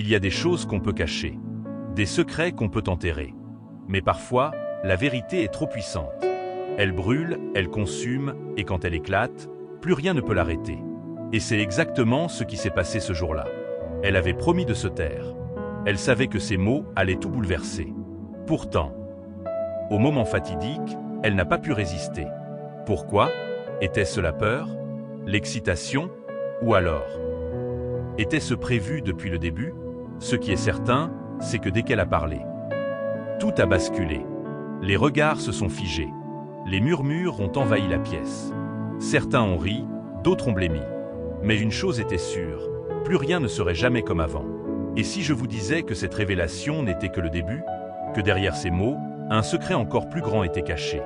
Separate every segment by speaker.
Speaker 1: Il y a des choses qu'on peut cacher, des secrets qu'on peut enterrer. Mais parfois, la vérité est trop puissante. Elle brûle, elle consume, et quand elle éclate, plus rien ne peut l'arrêter. Et c'est exactement ce qui s'est passé ce jour-là. Elle avait promis de se taire. Elle savait que ses mots allaient tout bouleverser. Pourtant, au moment fatidique, elle n'a pas pu résister. Pourquoi? Était-ce la peur? L'excitation? Ou alors? Était-ce prévu depuis le début? Ce qui est certain, c'est que dès qu'elle a parlé, tout a basculé. Les regards se sont figés. Les murmures ont envahi la pièce. Certains ont ri, d'autres ont blêmi. Mais une chose était sûre, plus rien ne serait jamais comme avant. Et si je vous disais que cette révélation n'était que le début, que derrière ces mots, un secret encore plus grand était caché?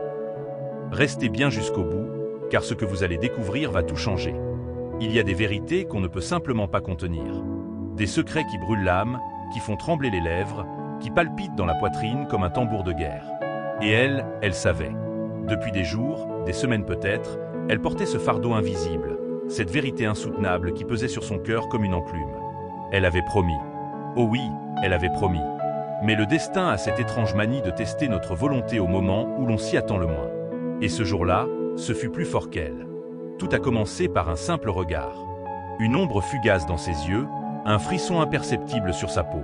Speaker 1: Restez bien jusqu'au bout, car ce que vous allez découvrir va tout changer. Il y a des vérités qu'on ne peut simplement pas contenir. Des secrets qui brûlent l'âme, qui font trembler les lèvres, qui palpitent dans la poitrine comme un tambour de guerre. Et elle savait. Depuis des jours, des semaines peut-être, elle portait ce fardeau invisible, cette vérité insoutenable qui pesait sur son cœur comme une enclume. Elle avait promis. Oh oui, elle avait promis. Mais le destin a cette étrange manie de tester notre volonté au moment où l'on s'y attend le moins. Et ce jour-là, ce fut plus fort qu'elle. Tout a commencé par un simple regard. Une ombre fugace dans ses yeux, un frisson imperceptible sur sa peau.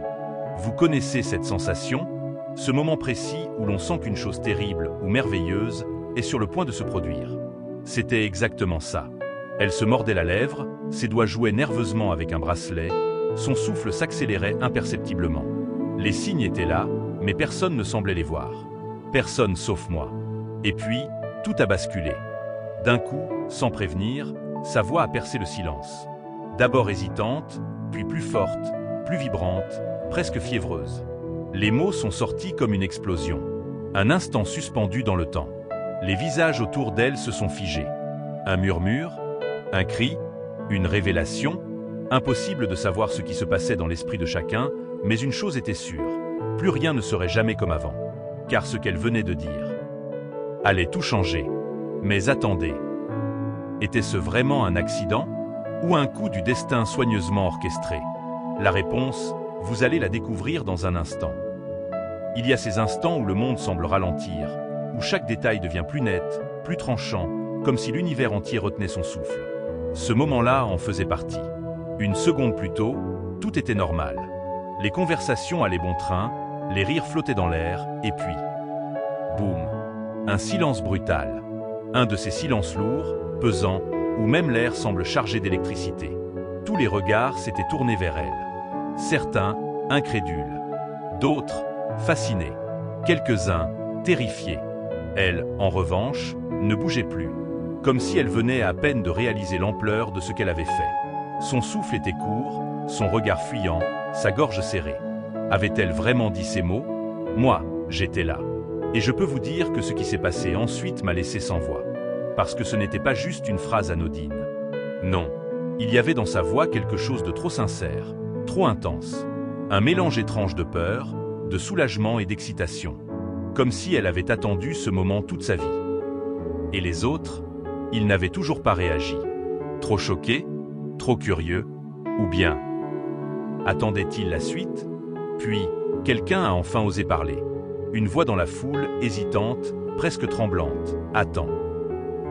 Speaker 1: Vous connaissez cette sensation? Ce moment précis où l'on sent qu'une chose terrible ou merveilleuse est sur le point de se produire. C'était exactement ça. Elle se mordait la lèvre, ses doigts jouaient nerveusement avec un bracelet, son souffle s'accélérait imperceptiblement. Les signes étaient là, mais personne ne semblait les voir. Personne sauf moi. Et puis, tout a basculé. D'un coup, sans prévenir, sa voix a percé le silence. D'abord hésitante, puis plus forte, plus vibrante, presque fiévreuse. Les mots sont sortis comme une explosion. Un instant suspendu dans le temps. Les visages autour d'elle se sont figés. Un murmure, un cri, une révélation. Impossible de savoir ce qui se passait dans l'esprit de chacun, mais une chose était sûre. Plus rien ne serait jamais comme avant. Car ce qu'elle venait de dire allait tout changer. Mais attendez. Était-ce vraiment un accident? Ou un coup du destin soigneusement orchestré? La réponse, vous allez la découvrir dans un instant. Il y a ces instants où le monde semble ralentir, où chaque détail devient plus net, plus tranchant, comme si l'univers entier retenait son souffle. Ce moment-là en faisait partie. Une seconde plus tôt, tout était normal. Les conversations allaient bon train, les rires flottaient dans l'air, et puis... boum! Un silence brutal. Un de ces silences lourds, pesants, où même l'air semble chargé d'électricité. Tous les regards s'étaient tournés vers elle. Certains, incrédules. D'autres, fascinés. Quelques-uns, terrifiés. Elle, en revanche, ne bougeait plus. Comme si elle venait à peine de réaliser l'ampleur de ce qu'elle avait fait. Son souffle était court, son regard fuyant, sa gorge serrée. Avait-elle vraiment dit ces mots? Moi, j'étais là. Et je peux vous dire que ce qui s'est passé ensuite m'a laissé sans voix. Parce que ce n'était pas juste une phrase anodine. Non, il y avait dans sa voix quelque chose de trop sincère, trop intense. Un mélange étrange de peur, de soulagement et d'excitation. Comme si elle avait attendu ce moment toute sa vie. Et les autres, ils n'avaient toujours pas réagi. Trop choqués, trop curieux, ou bien attendaient-ils la suite? Puis, quelqu'un a enfin osé parler. Une voix dans la foule, hésitante, presque tremblante. « Attends.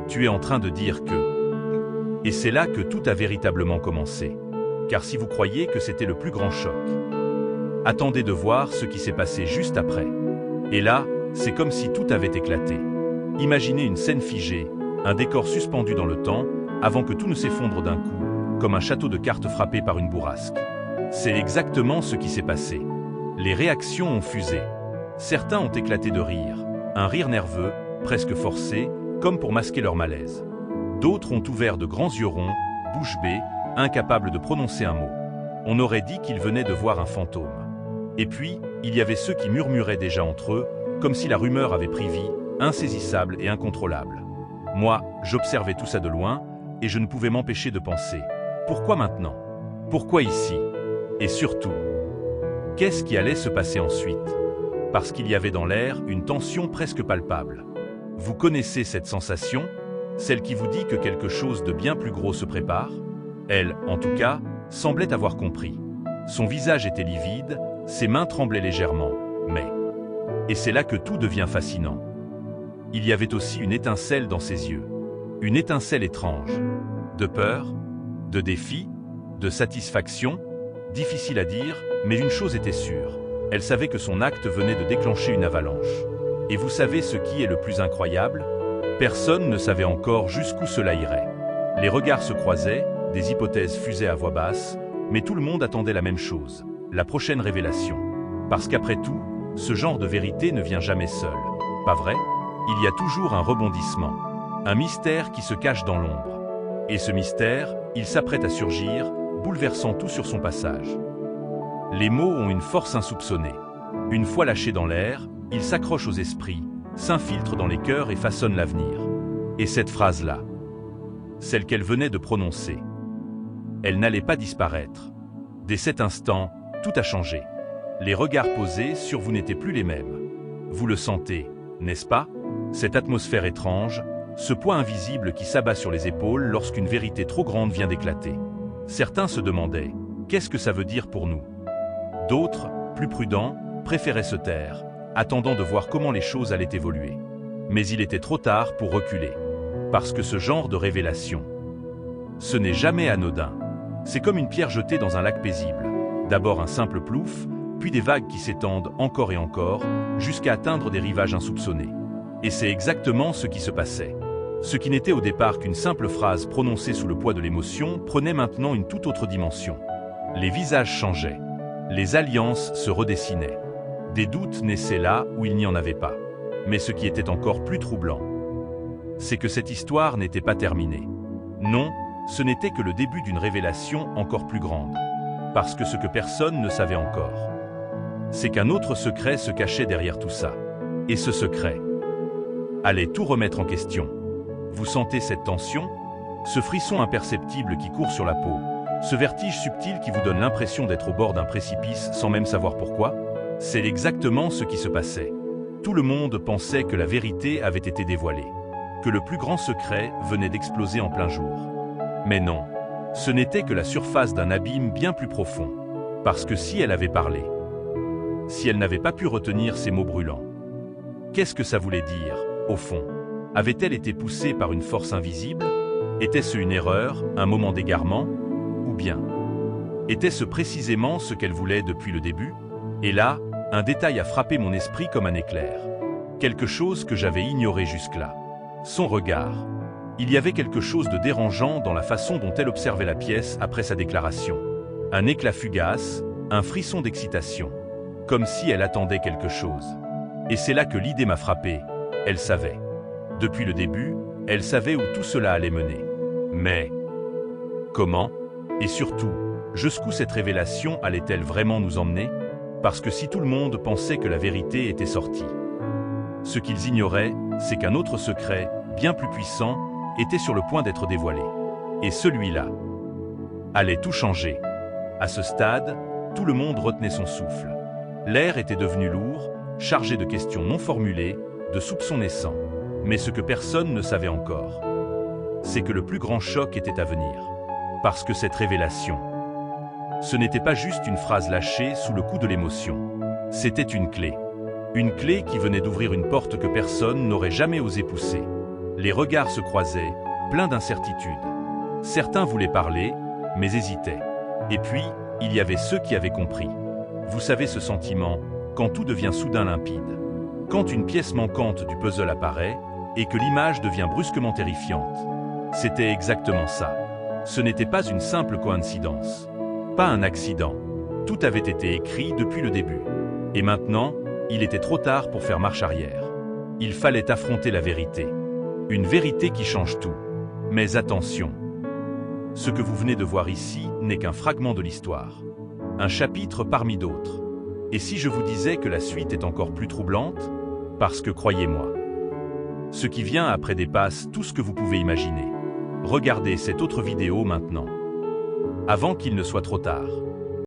Speaker 1: Tu es en train de dire que... » Et c'est là que tout a véritablement commencé. Car si vous croyez que c'était le plus grand choc, attendez de voir ce qui s'est passé juste après. Et là, c'est comme si tout avait éclaté. Imaginez une scène figée, un décor suspendu dans le temps, avant que tout ne s'effondre d'un coup, comme un château de cartes frappé par une bourrasque. C'est exactement ce qui s'est passé. Les réactions ont fusé. Certains ont éclaté de rire, un rire nerveux, presque forcé, comme pour masquer leur malaise. D'autres ont ouvert de grands yeux ronds, bouche bée, incapables de prononcer un mot. On aurait dit qu'ils venaient de voir un fantôme. Et puis, il y avait ceux qui murmuraient déjà entre eux, comme si la rumeur avait pris vie, insaisissable et incontrôlable. Moi, j'observais tout ça de loin, et je ne pouvais m'empêcher de penser. Pourquoi maintenant? Pourquoi ici? Et surtout, qu'est-ce qui allait se passer ensuite? Parce qu'il y avait dans l'air une tension presque palpable. Vous connaissez cette sensation? Celle qui vous dit que quelque chose de bien plus gros se prépare? Elle, en tout cas, semblait avoir compris. Son visage était livide, ses mains tremblaient légèrement, mais... Et c'est là que tout devient fascinant. Il y avait aussi une étincelle dans ses yeux. Une étincelle étrange. De peur, de défi, de satisfaction, difficile à dire, mais une chose était sûre. Elle savait que son acte venait de déclencher une avalanche. Et vous savez ce qui est le plus incroyable? Personne ne savait encore jusqu'où cela irait. Les regards se croisaient, des hypothèses fusaient à voix basse, mais tout le monde attendait la même chose, la prochaine révélation. Parce qu'après tout, ce genre de vérité ne vient jamais seul. Pas vrai? Il y a toujours un rebondissement, un mystère qui se cache dans l'ombre. Et ce mystère, il s'apprête à surgir, bouleversant tout sur son passage. Les mots ont une force insoupçonnée. Une fois lâchés dans l'air, ils s'accrochent aux esprits, s'infiltrent dans les cœurs et façonnent l'avenir. Et cette phrase-là, celle qu'elle venait de prononcer, elle n'allait pas disparaître. Dès cet instant, tout a changé. Les regards posés sur vous n'étaient plus les mêmes. Vous le sentez, n'est-ce pas? Cette atmosphère étrange, ce poids invisible qui s'abat sur les épaules lorsqu'une vérité trop grande vient d'éclater. Certains se demandaient, qu'est-ce que ça veut dire pour nous? D'autres, plus prudents, préféraient se taire, attendant de voir comment les choses allaient évoluer. Mais il était trop tard pour reculer. Parce que ce genre de révélation, ce n'est jamais anodin. C'est comme une pierre jetée dans un lac paisible. D'abord un simple plouf, puis des vagues qui s'étendent encore et encore, jusqu'à atteindre des rivages insoupçonnés. Et c'est exactement ce qui se passait. Ce qui n'était au départ qu'une simple phrase prononcée sous le poids de l'émotion prenait maintenant une toute autre dimension. Les visages changeaient. Les alliances se redessinaient. Des doutes naissaient là où il n'y en avait pas. Mais ce qui était encore plus troublant, c'est que cette histoire n'était pas terminée. Non, ce n'était que le début d'une révélation encore plus grande. Parce que ce que personne ne savait encore, c'est qu'un autre secret se cachait derrière tout ça. Et ce secret allait tout remettre en question. Vous sentez cette tension? Ce frisson imperceptible qui court sur la peau? Ce vertige subtil qui vous donne l'impression d'être au bord d'un précipice sans même savoir pourquoi? C'est exactement ce qui se passait. Tout le monde pensait que la vérité avait été dévoilée, que le plus grand secret venait d'exploser en plein jour. Mais non, ce n'était que la surface d'un abîme bien plus profond. Parce que si elle avait parlé, si elle n'avait pas pu retenir ces mots brûlants, qu'est-ce que ça voulait dire, au fond? Avait-elle été poussée par une force invisible? Était-ce une erreur, un moment d'égarement? Ou bien était-ce précisément ce qu'elle voulait depuis le début? Et là, un détail a frappé mon esprit comme un éclair. Quelque chose que j'avais ignoré jusque-là. Son regard. Il y avait quelque chose de dérangeant dans la façon dont elle observait la pièce après sa déclaration. Un éclat fugace, un frisson d'excitation. Comme si elle attendait quelque chose. Et c'est là que l'idée m'a frappé. Elle savait. Depuis le début, elle savait où tout cela allait mener. Mais comment? Et surtout, jusqu'où cette révélation allait-elle vraiment nous emmener? Parce que si tout le monde pensait que la vérité était sortie, ce qu'ils ignoraient, c'est qu'un autre secret, bien plus puissant, était sur le point d'être dévoilé. Et celui-là allait tout changer. À ce stade, tout le monde retenait son souffle. L'air était devenu lourd, chargé de questions non formulées, de soupçons naissants. Mais ce que personne ne savait encore, c'est que le plus grand choc était à venir. Parce que cette révélation, ce n'était pas juste une phrase lâchée sous le coup de l'émotion. C'était une clé. Une clé qui venait d'ouvrir une porte que personne n'aurait jamais osé pousser. Les regards se croisaient, pleins d'incertitudes. Certains voulaient parler, mais hésitaient. Et puis, il y avait ceux qui avaient compris. Vous savez ce sentiment, quand tout devient soudain limpide. Quand une pièce manquante du puzzle apparaît, et que l'image devient brusquement terrifiante. C'était exactement ça. Ce n'était pas une simple coïncidence. Pas un accident. Tout avait été écrit depuis le début. Et maintenant, il était trop tard pour faire marche arrière. Il fallait affronter la vérité. Une vérité qui change tout. Mais attention. Ce que vous venez de voir ici n'est qu'un fragment de l'histoire. Un chapitre parmi d'autres. Et si je vous disais que la suite est encore plus troublante? Parce que croyez-moi, ce qui vient après dépasse tout ce que vous pouvez imaginer. Regardez cette autre vidéo maintenant. Avant qu'il ne soit trop tard.